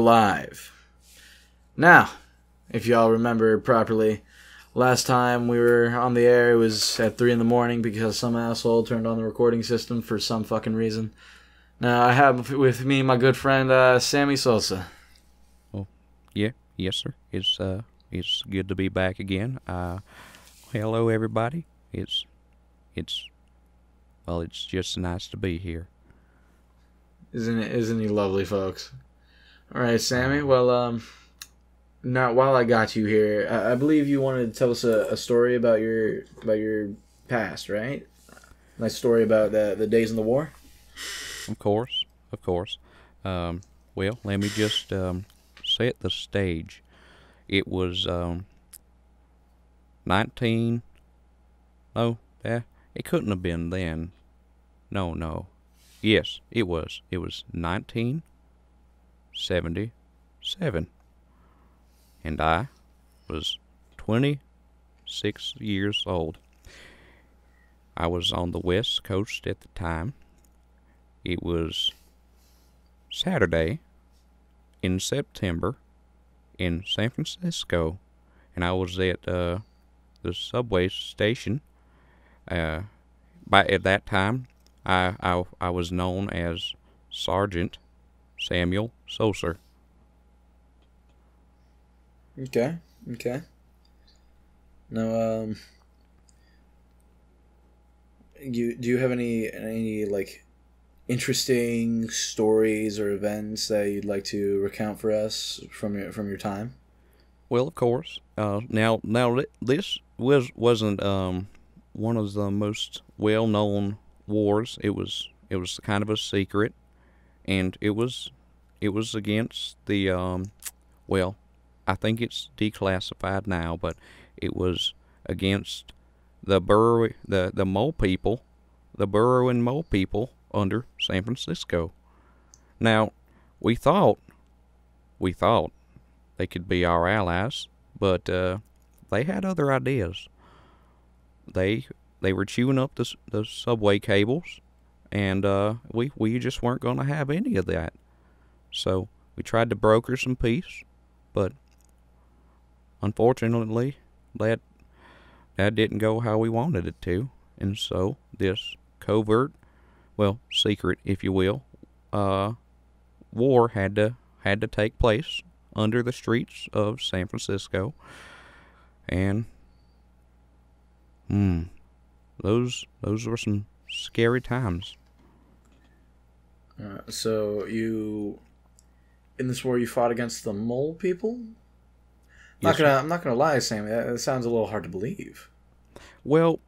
live. Now, if y'all remember properly, last time we were on the air, it was at 3 in the morning because some asshole turned on the recording system for some fucking reason. Now, I have with me my good friend, Sami Solser. Oh, yeah, yes, sir. It's good to be back again. Hello, everybody. It's just nice to be here. Isn't he lovely, folks? All right, Sami. Well, now while I got you here, I believe you wanted to tell us a story about your past, right? Nice story about the days in the war. Of course. Well, let me just set the stage. It was 19. No, it couldn't have been then. No. Yes, it was. It was 1977. And I was 26 years old. I was on the West Coast at the time. It was Saturday in September in San Francisco, and I was at the subway station. At that time, I was known as Sergeant Samuel Solser. Okay. Now, do you have any like interesting stories or events that you'd like to recount for us from your time? Well, of course. Now this wasn't one of the most well-known wars. It was kind of a secret, and it was against the well, I think it's declassified now, but it was against the Mole people, the burrowing Mole people under San Francisco. Now, we thought they could be our allies, but they had other ideas. They were chewing up the subway cables, and we just weren't going to have any of that. So we tried to broker some peace, but unfortunately, that didn't go how we wanted it to, and so this covert, well, secret, if you will, war had to take place under the streets of San Francisco, and those were some scary times. So in this war you fought against the Mole people? I'm not gonna lie, Sammy. That sounds a little hard to believe. Well,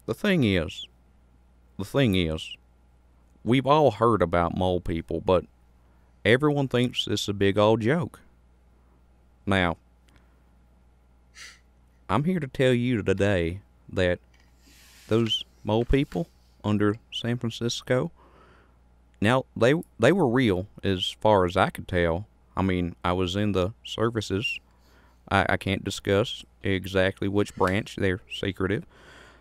the thing is, we've all heard about Mole people, but everyone thinks it's a big old joke. Now, I'm here to tell you today that those Mole people under San Francisco, now they were real as far as I could tell. I mean, I was in the services. I can't discuss exactly which branch. They're secretive.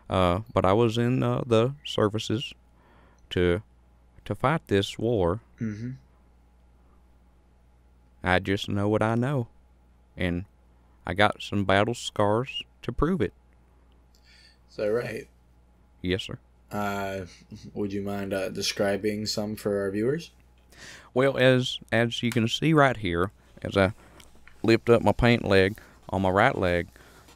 But I was in the services to fight this war. Mm-hmm. I just know what I know, and I got some battle scars to prove it. Is that right? Yes, sir. Would you mind describing some for our viewers? Well, as you can see right here, as I lift up my pant leg on my right leg,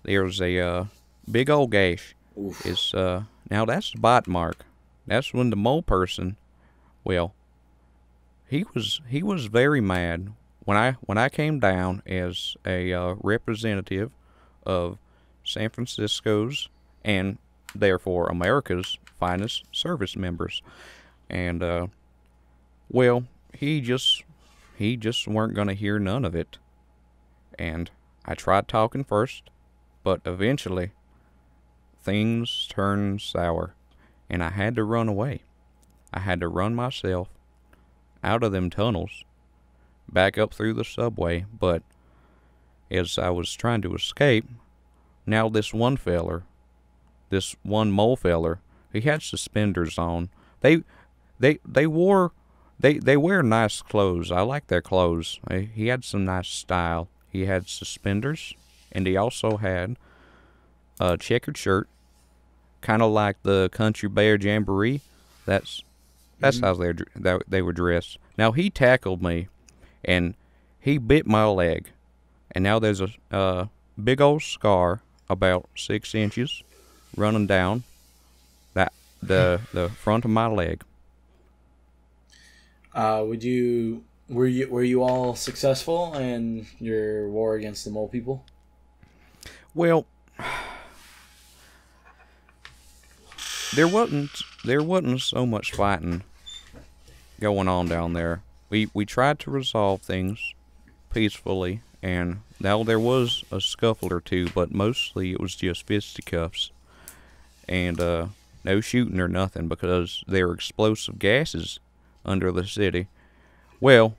there's a big old gash. Oof. It's now that's the bite mark. That's when the mole person, well, he was very mad when I came down as a representative of San Francisco's and therefore America's finest service members, and well, he just weren't gonna hear none of it, and I tried talking first, but eventually things turned sour, and I had to run away. I had to run myself out of them tunnels, back up through the subway, but as I was trying to escape, now this one mole feller, he had suspenders on. They wore They wear nice clothes. I like their clothes. He had some nice style. He had suspenders, and he also had a checkered shirt, kind of like the Country Bear Jamboree. That's how they were dressed. Now he tackled me, and he bit my leg, and now there's a big old scar about 6 inches running down the front of my leg. Were you all successful in your war against the mole people? Well, there wasn't so much fighting going on down there. We tried to resolve things peacefully, and now there was a scuffle or two, but mostly it was just fisticuffs, and no shooting or nothing, because there were explosive gases under the city. Well,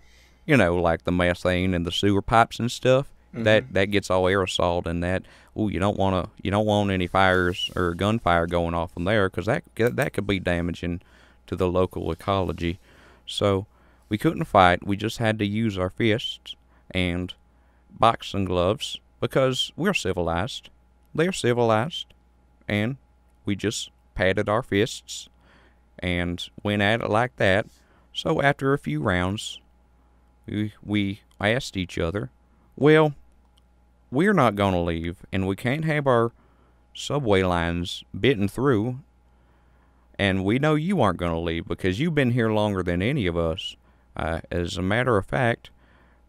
like the methane and the sewer pipes and stuff. That gets all aerosoled, and you don't want any fires or gunfire going off from there, because that could be damaging to the local ecology. So we couldn't fight. We just had to use our fists and boxing gloves, because we're civilized. They're civilized, and we just patted our fists and went at it like that. So after a few rounds, we asked each other, well, we're not going to leave, and we can't have our subway lines bitten through, and we know you aren't going to leave because you've been here longer than any of us. As a matter of fact,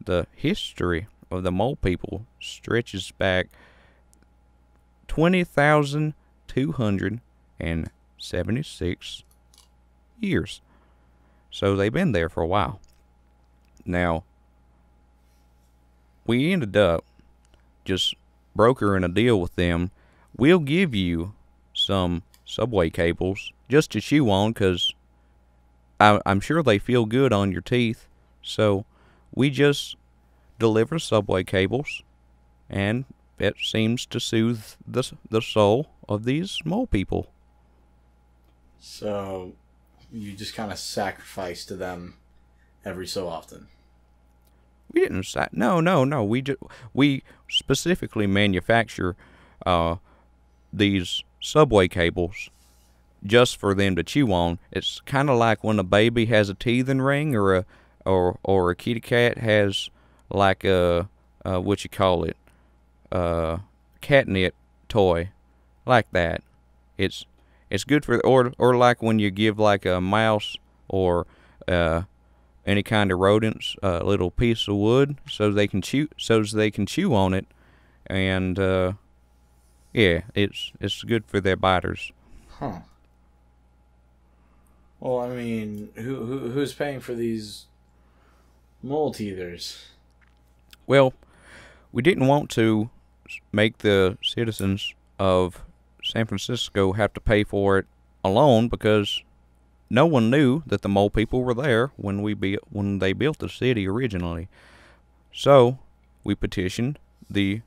the history of the mole people stretches back 20,276 years. So they've been there for a while. Now, we ended up just brokering a deal with them. We'll give you some subway cables just to chew on, because I'm sure they feel good on your teeth. So we just deliver subway cables, and it seems to soothe the soul of these mole people. So you just kind of sacrifice to them every so often. We didn't. No. We specifically manufacture these subway cables just for them to chew on. It's kind of like when a baby has a teething ring, or a kitty cat has like a what you call it, catnip toy, like that. It's good for, or like when you give like a mouse or any kind of rodents a little piece of wood so they can chew on it, and yeah, it's good for their biters. Huh. Well, I mean, who's paying for these mole teethers? Well, we didn't want to make the citizens of San Francisco have to pay for it alone, because no one knew that the mole people were there when they built the city originally. So we petitioned the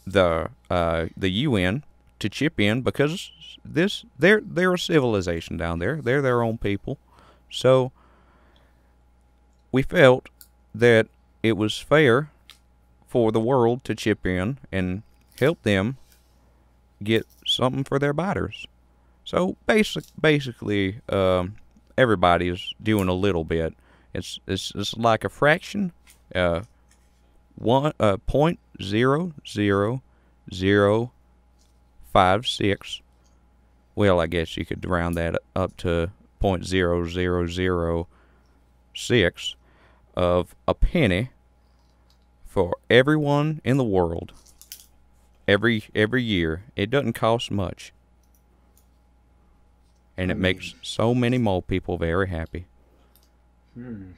UN to chip in, because they're a civilization down there. They're their own people. So we felt that it was fair for the world to chip in and help them get something for their biters. So basically, everybody is doing a little bit. It's like a fraction, 0.00056. Well, I guess you could round that up to 0.0006 of a penny for everyone in the world. Every year, it doesn't cost much. And it makes so many mole people very happy. Well,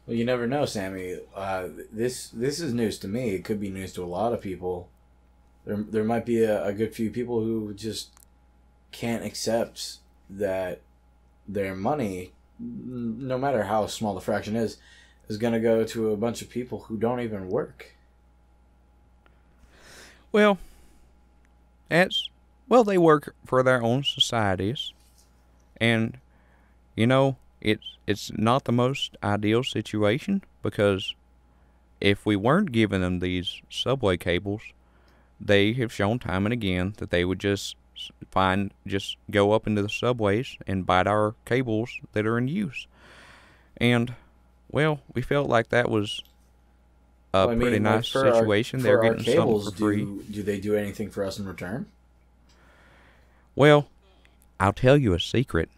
you never know, Sammy. This is news to me. It could be news to a lot of people. There might be a good few people who just can't accept that their money, no matter how small the fraction is going to go to a bunch of people who don't even work. Well, they work for their own societies, and You know, it's not the most ideal situation, because if we weren't giving them these subway cables, they have shown time and again that they would just go up into the subways and bite our cables that are in use. And, well, we felt like that was a pretty nice situation. They're getting something for free. Do they do anything for us in return? Well, I'll tell you a secret.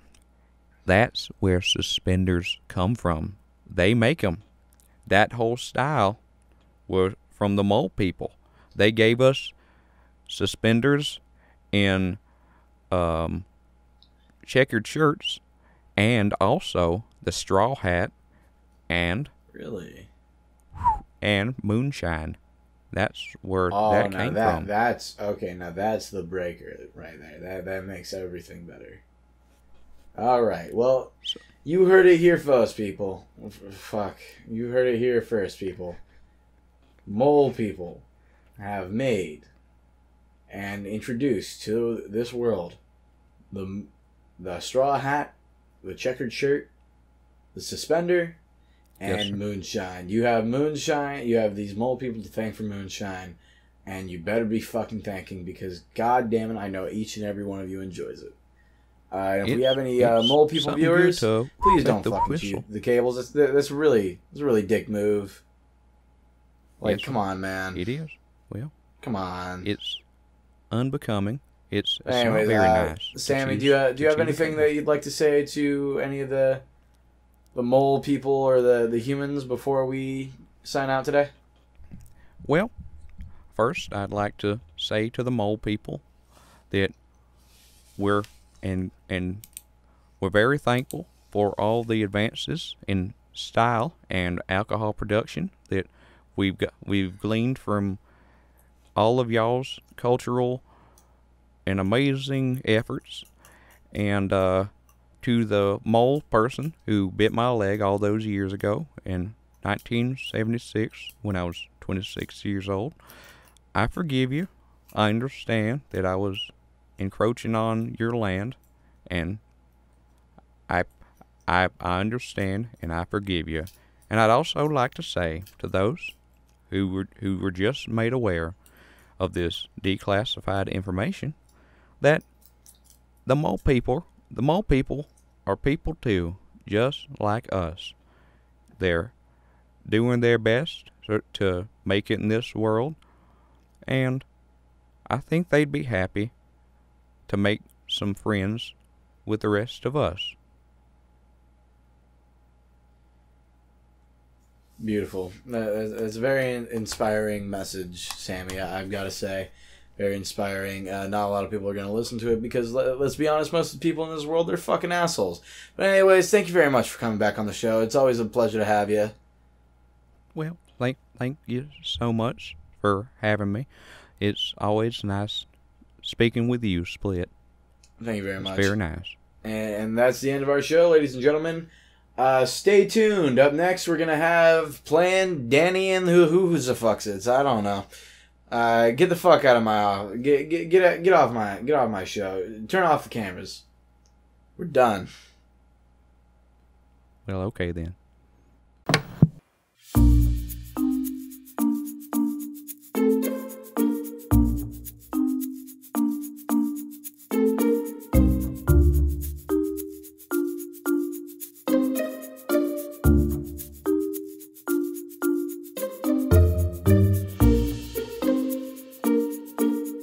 That's where suspenders come from. They make them. That whole style was from the mole people. They gave us suspenders in checkered shirts, and also the straw hat, and really, and moonshine. That's where that came from. That's okay. Now that's the breaker right there. That makes everything better. All right. Well, you heard it here first, people. Fuck. You heard it here first, people. Mole people have made and introduced to this world the straw hat, the checkered shirt, the suspender, and moonshine. You have moonshine. You have these mole people to thank for moonshine, and you better be fucking thanking, because god damn it, I know each and every one of you enjoys it. If we have any mole people viewers, please don't fucking cheat the cables. That's really dick move. Like, come on, man. It is. Well, come on. It's unbecoming. It's anyways, very nice. Sammy, do you have anything that you'd like to say to any of the mole people or the humans before we sign out today? Well, first I'd like to say to the mole people that we're very thankful for all the advances in style and alcohol production that we've gleaned from all of y'all's cultural and amazing efforts. And to the mole person who bit my leg all those years ago in 1976 when I was 26 years old, I forgive you. I understand that I was encroaching on your land, and I understand, and I forgive you. And I'd also like to say to those who were just made aware of this declassified information that the mole people are people too, just like us. They're doing their best to make it in this world, and I think they'd be happy to make some friends with the rest of us. Beautiful. That's a very inspiring message, Sammy. I've got to say, very inspiring. Not a lot of people are going to listen to it because, let's be honest, most of the people in this world, they're fucking assholes. But anyways, thank you very much for coming back on the show. It's always a pleasure to have you. Well, thank you so much for having me. It's always nice speaking with you, Split. Thank you very much. It's very nice. And that's the end of our show, ladies and gentlemen. Stay tuned. Up next, we're gonna have playing Danny and who's the fuck's it? I don't know. Get the fuck out of my get off my show. Turn off the cameras. We're done. Well, okay then.